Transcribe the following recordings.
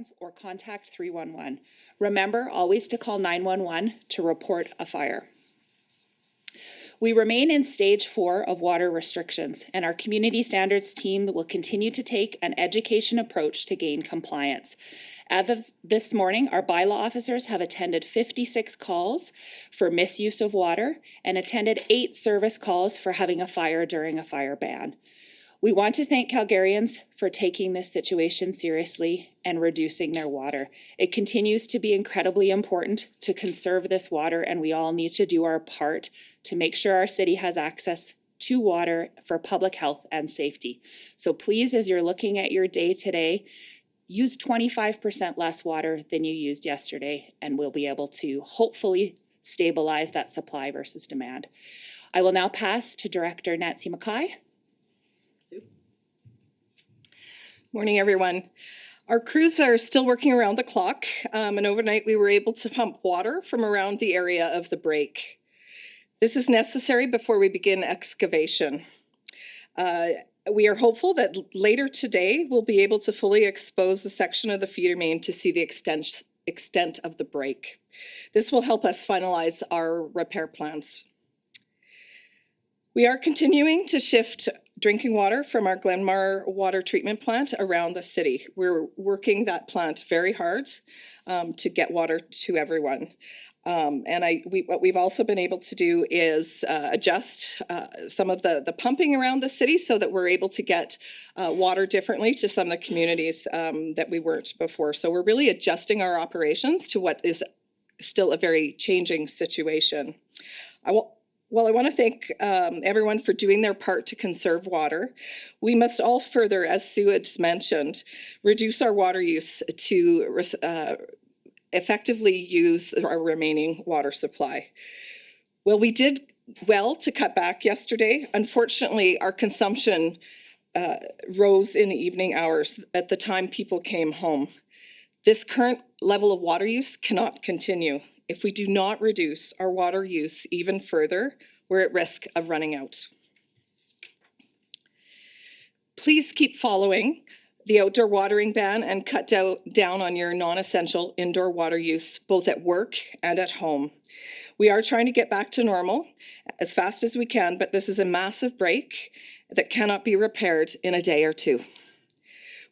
plans or contact 311. Remember always to call 911 to report a fire. We remain in stage 4 of water restrictions, and our community standards team will continue to take an education approach to gain compliance. As of this morning, our bylaw officers have attended 56 calls for misuse of water and attended 8 service calls for having a fire during a fire ban. We want to thank Calgarians for taking this situation seriously and reducing their water. It continues to be incredibly important to conserve this water, and we all need to do our part to make sure our city has access to water for public health and safety. So please, as you're looking at your day today, use 25% less water than you used yesterday, and we'll be able to hopefully stabilize that supply versus demand. I will now pass to Director Nancy Mackay. Morning, everyone. Our crews are still working around the clock, and overnight we were able to pump water from around the area of the break. This is necessary before we begin excavation. We are hopeful that later today we'll be able to fully expose a section of the feeder main to see the extent of the break. This will help us finalize our repair plans. We are continuing to shift drinking water from our Glenmar water treatment plant around the city. We're working that plant very hard to get water to everyone. What we've also been able to do is adjust some of the pumping around the city so that we're able to get water differently to some of the communities that we weren't before. So we're really adjusting our operations to what is still a very changing situation. I want to thank everyone for doing their part to conserve water. We must all further, as Sue had mentioned, reduce our water use to effectively use our remaining water supply. Well, we did well to cut back yesterday. Unfortunately, our consumption rose in the evening hours at the time people came home. This current level of water use cannot continue. If we do not reduce our water use even further, we're at risk of running out. Please keep following the outdoor watering ban and cut down on your non-essential indoor water use, both at work and at home. We are trying to get back to normal as fast as we can, but this is a massive break that cannot be repaired in a day or two.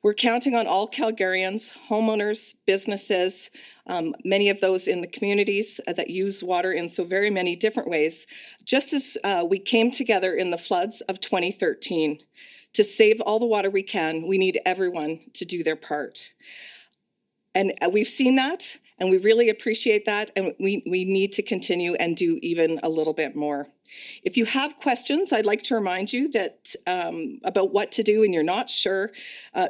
We're counting on all Calgarians, homeowners, businesses, many of those in the communities that use water in so very many different ways, just as we came together in the floods of 2013. To save all the water we can, we need everyone to do their part. And we've seen that, and we really appreciate that, and we need to continue and do even a little bit more. If you have questions, I'd like to remind you that about what to do and you're not sure,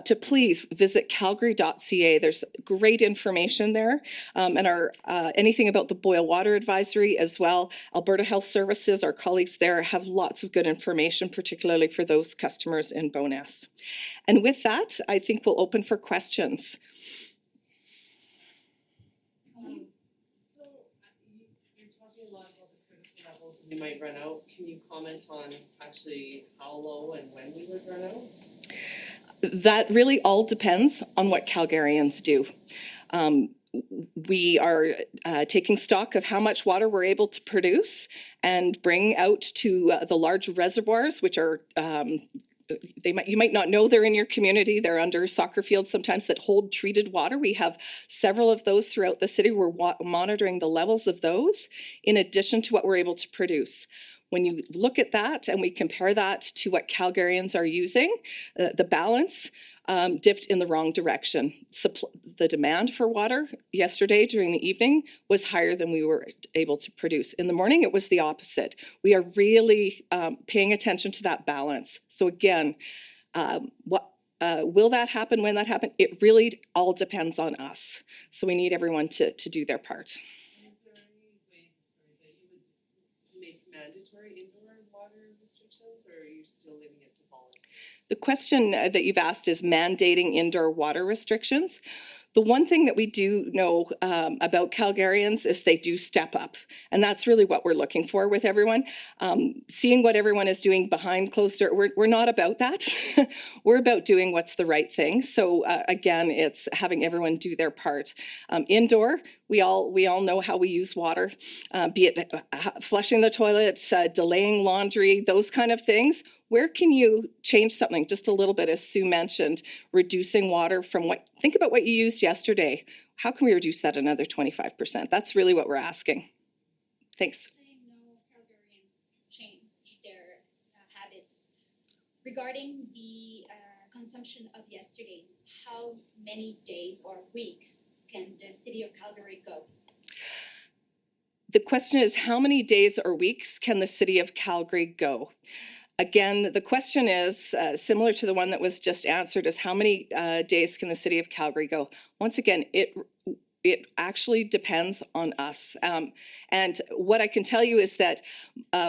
to please visit calgary.ca. There's great information there, and our anything about the boil water advisory as well. Alberta Health Services, our colleagues there, have lots of good information, particularly for those customers in Bowness. And with that, I think we'll open for questions. We might run out. Can you comment on actually how low and when we would run out? That really all depends on what Calgarians do. We are taking stock of how much water we're able to produce and bring out to the large reservoirs, which are you might not know they're in your community. They're under soccer fields sometimes that hold treated water. We have several of those throughout the city. We're monitoring the levels of those in addition to what we're able to produce. When you look at that and we compare that to what Calgarians are using, the balance dipped in the wrong direction. The demand for water yesterday during the evening was higher than we were able to produce. In the morning, it was the opposite. We are really paying attention to that balance. So again, will that happen, when that happens? It really all depends on us. So we need everyone to do their part. Is there any ways that you would make mandatory indoor water restrictions, or are you still leaving it to voluntary? The question that you've asked is mandating indoor water restrictions. The one thing that we do know about Calgarians is they do step up. And that's really what we're looking for with everyone. Seeing what everyone is doing behind closed doors, we're not about that. We're about doing what's the right thing. So again, it's having everyone do their part. Indoor, we all know how we use water, be it flushing the toilets, delaying laundry, those kind of things. Where can you change something just a little bit, as Sue mentioned, reducing water from think about what you used yesterday. How can we reduce that another 25%? That's really what we're asking. Thanks. No Calgarians change their habits. Regarding the consumption of yesterday's, how many days or weeks can the city of Calgary go? The question is, how many days or weeks can the city of Calgary go? Again, the question is similar to the one that was just answered, is how many days can the city of Calgary go? Once again, it actually depends on us. And what I can tell you is that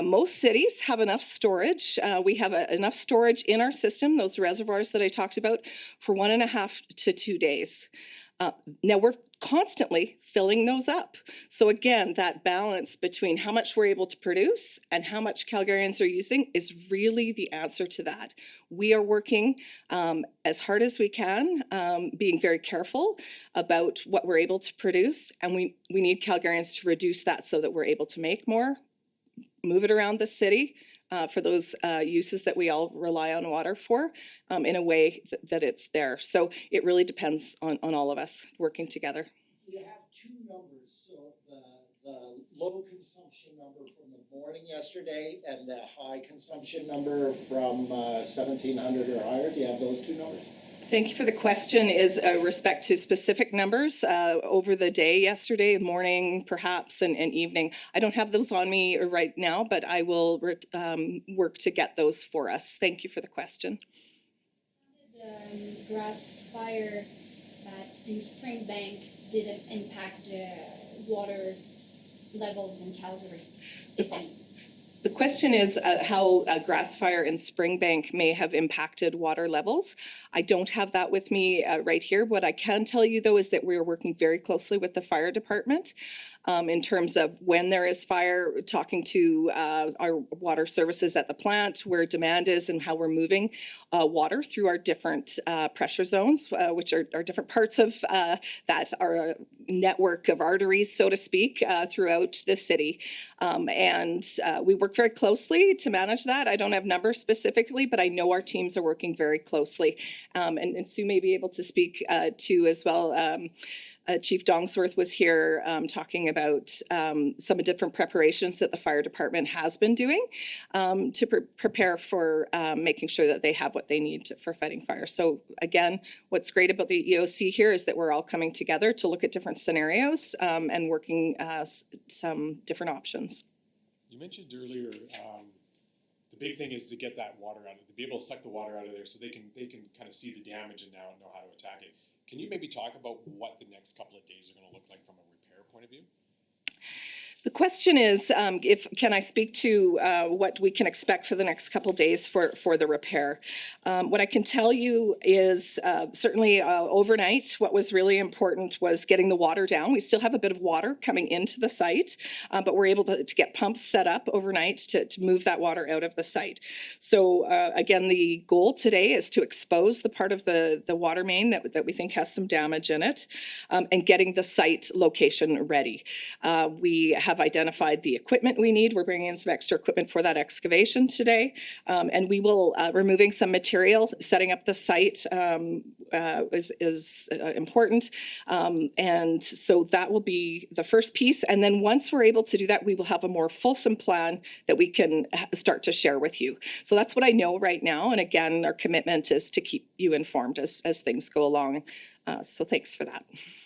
most cities have enough storage. We have enough storage in our system, those reservoirs that I talked about, for 1.5 to 2 days. Now we're constantly filling those up. So again, that balance between how much we're able to produce and how much Calgarians are using is really the answer to that. We are working as hard as we can, being very careful about what we're able to produce, and we need Calgarians to reduce that so that we're able to make more, move it around the city, for those uses that we all rely on water for, in a way that it's there. So it really depends on all of us working together. You have two numbers, so the low consumption number from the morning yesterday and the high consumption number from 1700 or higher. Do you have those two numbers? Thank you for the question. Is respect to specific numbers over the day yesterday, morning perhaps, and evening. I don't have those on me right now, but I will work to get those for us. Thank you for the question. The grass fire that in Springbank didn't impact the water levels in Calgary, if any. The question is how a grass fire in Springbank may have impacted water levels. I don't have that with me right here. What I can tell you, though, is that we are working very closely with the fire department in terms of when there is fire, talking to our water services at the plant, where demand is and how we're moving water through our different pressure zones, which are different parts of that are network of arteries, so to speak, throughout the city. And we work very closely to manage that. I don't have numbers specifically, but I know our teams are working very closely. And Sue may be able to speak to as well. Chief Dongsworth was here talking about some different preparations that the fire department has been doing to prepare for making sure that they have what they need for fighting fire. So again, what's great about the EOC here is that we're all coming together to look at different scenarios and working some different options. You mentioned earlier the big thing is to get that water out of, to be able to suck the water out of there so they can kind of see the damage and now know how to attack it. Can you maybe talk about what the next couple of days are going to look like from a repair point of view? The question is, can I speak to what we can expect for the next couple of days for the repair? What I can tell you is certainly overnight, what was really important was getting the water down. We still have a bit of water coming into the site, but we're able to get pumps set up overnight to move that water out of the site. So again, the goal today is to expose the part of the water main that we think has some damage in it, and getting the site location ready. We have identified the equipment we need. We're bringing in some extra equipment for that excavation today. And we will, removing some material, setting up the site is important. And so that will be the first piece. And then once we're able to do that, we will have a more fulsome plan that we can start to share with you. So that's what I know right now. And again, our commitment is to keep you informed as things go along. So thanks for that.